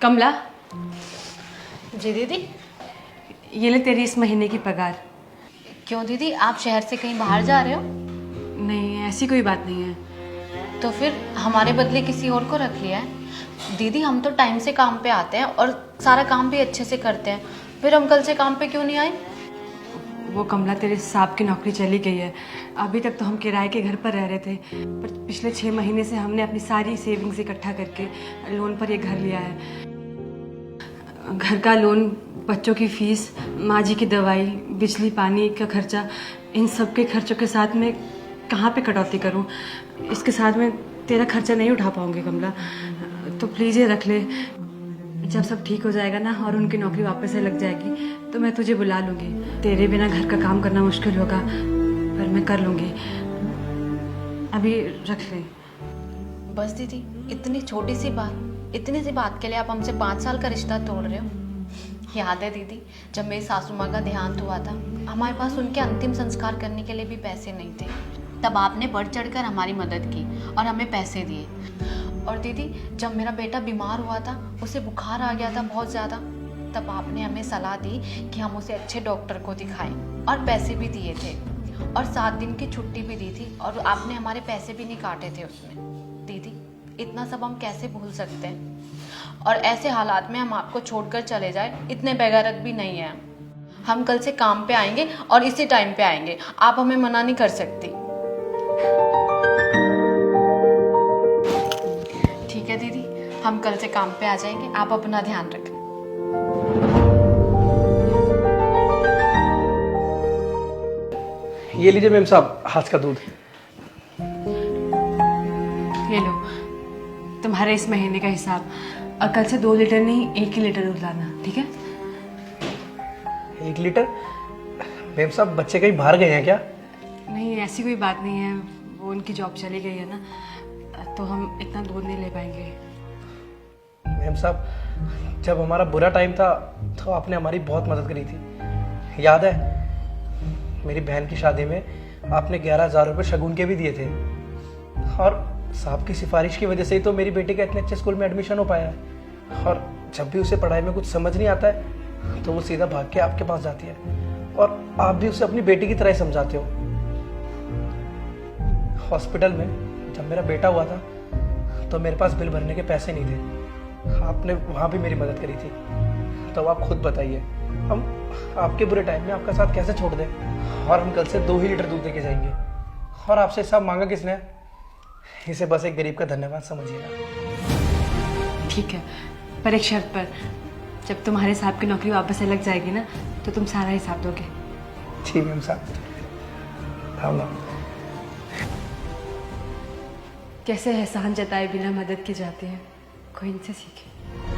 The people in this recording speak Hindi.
कमला, जी दीदी। ये ले तेरी इस महीने की पगार। क्यों दीदी, आप शहर से कहीं बाहर जा रहे हो? नहीं, ऐसी कोई बात नहीं है। तो फिर हमारे बदले किसी और को रख लिया है? दीदी हम तो टाइम से काम पे आते हैं और सारा काम भी अच्छे से करते हैं, फिर हम कल से काम पे क्यों नहीं आए? वो कमला, तेरे साहब की नौकरी चली गई है। अभी तक तो हम किराए के घर पर रह रहे थे, पर पिछले 6 महीने से हमने अपनी सारी सेविंग्स इकट्ठा करके लोन पर ये घर लिया है। घर का लोन, बच्चों की फीस, माँ जी की दवाई, बिजली पानी का खर्चा, इन सब के खर्चों के साथ में कहाँ पे कटौती करूँ? इसके साथ में तेरा खर्चा नहीं उठा पाऊंगी कमला, तो प्लीज़ ये रख ले। जब सब ठीक हो जाएगा ना और उनकी नौकरी वापस से लग जाएगी तो मैं तुझे बुला लूँगी। तेरे बिना घर का काम करना मुश्किल होगा, पर मैं कर लूँगी। अभी रख ले। बस दीदी, इतनी छोटी सी बात के लिए आप हमसे 5 साल का रिश्ता तोड़ रहे हो? याद है दीदी, जब मेरी सासू माँ का देहांत हुआ था, हमारे पास उनके अंतिम संस्कार करने के लिए भी पैसे नहीं थे। तब आपने बढ़ चढ़कर हमारी मदद की और हमें पैसे दिए। और दीदी, जब मेरा बेटा बीमार हुआ था, उसे बुखार आ गया था बहुत ज़्यादा, तब आपने हमें सलाह दी कि हम उसे अच्छे डॉक्टर को दिखाएं, और पैसे भी दिए थे और 7 दिन की छुट्टी भी दी थी, और आपने हमारे पैसे भी नहीं काटे थे उसमें। दीदी, इतना सब हम कैसे भूल सकते हैं? और ऐसे हालात में हम आपको छोड़कर चले जाए, इतने बेगैरत भी नहीं है हम। कल से काम पे आएंगे और इसी टाइम पे आएंगे, आप हमें मना नहीं कर सकती। ठीक है दीदी, हम कल से काम पे आ जाएंगे, आप अपना ध्यान रखें। ये लीजिए मेम साहब, आज का दूध। ये लो तुम्हारे इस महीने का हिसाब, और कल से 2 लीटर नहीं 1 ही लीटर दूध लाना, ठीक है? 1 लीटर? मेम साहब, बच्चे कहीं बाहर गए हैं क्या? नहीं, ऐसी कोई बात नहीं है, वो उनकी जॉब चली गई है ना, तो हम इतना दूध नहीं ले पाएंगे। मेम साहब, जब हमारा बुरा टाइम था तो आपने हमारी बहुत मदद करी थी। याद है, मेरी बहन की शादी में आपने 11,000 रुपये शगुन के भी दिए थे, और साहब की सिफारिश की वजह से ही तो मेरी बेटी का इतने अच्छे स्कूल में एडमिशन हो पाया है। और जब भी उसे पढ़ाई में कुछ समझ नहीं आता है तो वो सीधा भाग के आपके पास जाती है, और आप भी उसे अपनी बेटी की तरह ही समझाते हो। हॉस्पिटल में जब मेरा बेटा हुआ था तो मेरे पास बिल भरने के पैसे नहीं थे, आपने वहाँ भी मेरी मदद करी थी। तो आप खुद बताइए, हम आपके बुरे टाइम में आपका साथ कैसे छोड़ दें? और हम कल से 2 ही लीटर दूध देके जाएंगे। और आपसे हिसाब मांगा किसने? इसे बस एक गरीब का धन्यवाद समझिएगा। ठीक है, पर एक शर्त पर, जब तुम्हारे साहब की नौकरी वापस से लग जाएगी ना, तो तुम सारा हिसाब दोगे। जी मैम साहब, राम राम। कैसे एहसान जताए बिना मदद के जाते हैं, कोई इनसे सीखे।